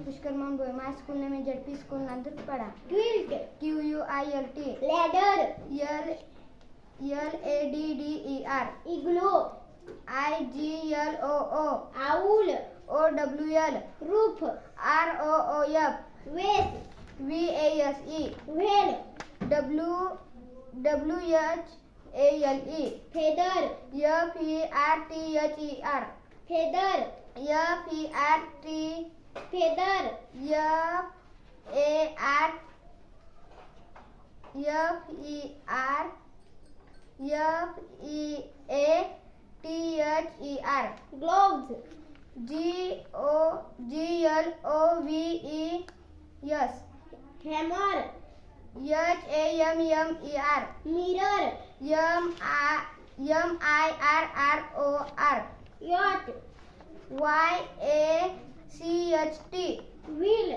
पुष्कर मंगोय. माझ्या school name है ZP school Nandurpada. Quilt. QUILT. Ladder. LADDER. Igloo. IGLOO. Owl. OWL. Roof. ROOF. Vase. VASE. Whale. WHALE. Feather. FERTHER. Feather. Feather. FEATHER. Gloves. GLOVES. Hammer. HAMMER. Mirror. MIRROR. Yacht. YACHT. Wheel.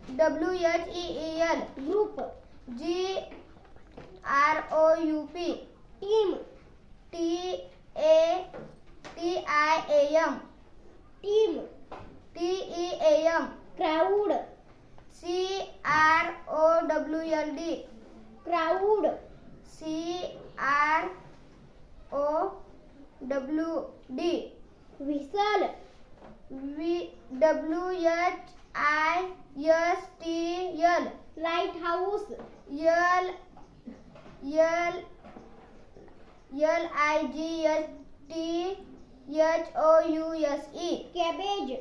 WHEEL. Group. GROUP. Team. TATIAM. Team. TEAM. Crowd. CROWLD. Crowd. CROWD. Whistle. WHISTL. Lighthouse. LIGHTHOUSE. Cabbage.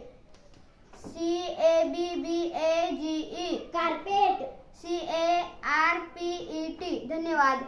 CABBAGE. Carpet. CARPET. धन्यवाद.